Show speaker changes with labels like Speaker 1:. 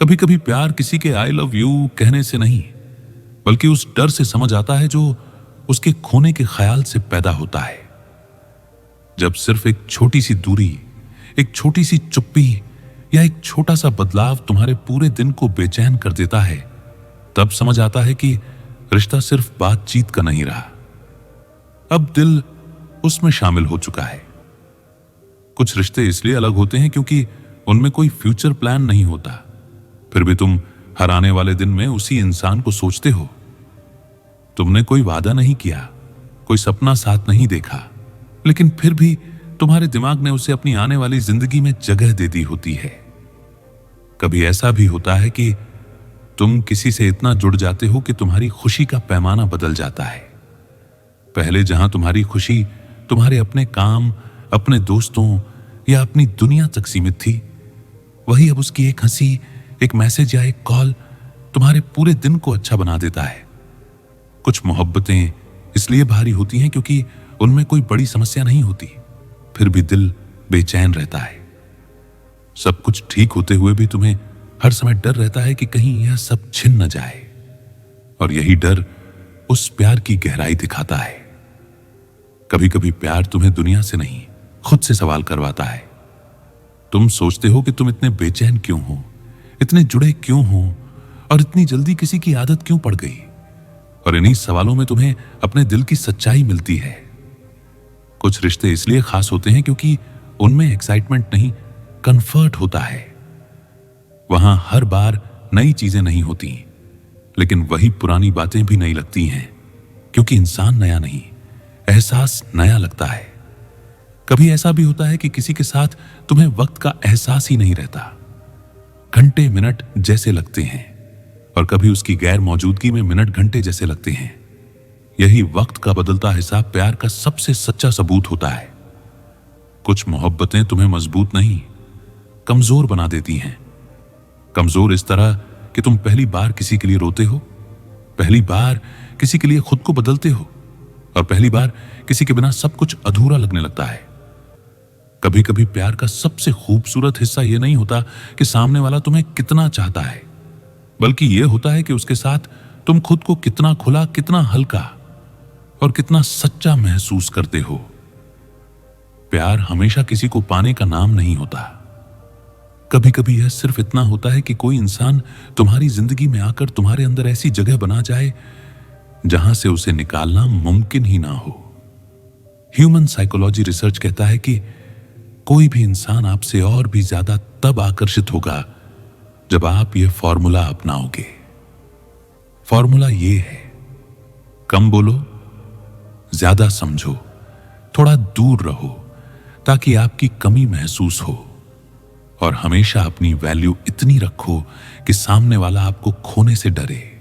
Speaker 1: कभी कभी प्यार किसी के आई लव यू कहने से नहीं, बल्कि उस डर से समझ आता है जो उसके खोने के ख्याल से पैदा होता है। जब सिर्फ एक छोटी सी दूरी, एक छोटी सी चुप्पी या एक छोटा सा बदलाव तुम्हारे पूरे दिन को बेचैन कर देता है, तब समझ आता है कि रिश्ता सिर्फ बातचीत का नहीं रहा, अब दिल उसमें शामिल हो चुका है। कुछ रिश्ते इसलिए अलग होते हैं क्योंकि उनमें कोई फ्यूचर प्लान नहीं होता, फिर भी तुम हर आने वाले दिन में उसी इंसान को सोचते हो। तुमने कोई वादा नहीं किया, कोई सपना साथ नहीं देखा, लेकिन फिर भी तुम्हारे दिमाग ने उसे अपनी आने वाली जिंदगी में जगह दे दी होती है। कभी ऐसा भी होता है कि तुम किसी से इतना जुड़ जाते हो कि तुम्हारी खुशी का पैमाना बदल जाता है। पहले जहां तुम्हारी खुशी तुम्हारे अपने काम, अपने दोस्तों या अपनी दुनिया तक सीमित थी, वही अब उसकी एक हंसी, एक मैसेज या एक कॉल तुम्हारे पूरे दिन को अच्छा बना देता है। कुछ मोहब्बतें इसलिए भारी होती हैं क्योंकि उनमें कोई बड़ी समस्या नहीं होती, फिर भी दिल बेचैन रहता है। सब कुछ ठीक होते हुए भी तुम्हें हर समय डर रहता है कि कहीं यह सब छिन न जाए, और यही डर उस प्यार की गहराई दिखाता है। कभी कभी प्यार तुम्हें दुनिया से नहीं, खुद से सवाल करवाता है। तुम सोचते हो कि तुम इतने बेचैन क्यों हो, इतने जुड़े क्यों हो, और इतनी जल्दी किसी की आदत क्यों पड़ गई, और इन्हीं सवालों में तुम्हें अपने दिल की सच्चाई मिलती है। कुछ रिश्ते इसलिए खास होते हैं क्योंकि उनमें एक्साइटमेंट नहीं, कंफर्ट होता है। वहां हर बार नई चीजें नहीं होती, लेकिन वही पुरानी बातें भी नई लगती हैं, क्योंकि इंसान नया नहीं, एहसास नया लगता है। कभी ऐसा भी होता है कि किसी के साथ तुम्हें वक्त का एहसास ही नहीं रहता, घंटे मिनट जैसे लगते हैं, और कभी उसकी गैर मौजूदगी में मिनट घंटे जैसे लगते हैं। यही वक्त का बदलता हिसाब प्यार का सबसे सच्चा सबूत होता है। कुछ मोहब्बतें तुम्हें मजबूत नहीं, कमजोर बना देती हैं। कमजोर इस तरह कि तुम पहली बार किसी के लिए रोते हो, पहली बार किसी के लिए खुद को बदलते हो, और पहली बार किसी के बिना सब कुछ अधूरा लगने लगता है। कभी कभी प्यार का सबसे खूबसूरत हिस्सा यह नहीं होता कि सामने वाला तुम्हें कितना चाहता है, बल्कि यह होता है कि उसके साथ तुम खुद को कितना खुला, कितना हल्का और कितना सच्चा महसूस करते हो। प्यार हमेशा किसी को पाने का नाम नहीं होता। कभी कभी यह सिर्फ इतना होता है कि कोई इंसान तुम्हारी जिंदगी में आकर तुम्हारे अंदर ऐसी जगह बना जाए जहां से उसे निकालना मुमकिन ही ना हो। ह्यूमन साइकोलॉजी रिसर्च कहता है कि कोई भी इंसान आपसे और भी ज्यादा तब आकर्षित होगा जब आप यह फॉर्मूला अपनाओगे। फॉर्मूला ये है, कम बोलो, ज्यादा समझो, थोड़ा दूर रहो ताकि आपकी कमी महसूस हो, और हमेशा अपनी वैल्यू इतनी रखो कि सामने वाला आपको खोने से डरे।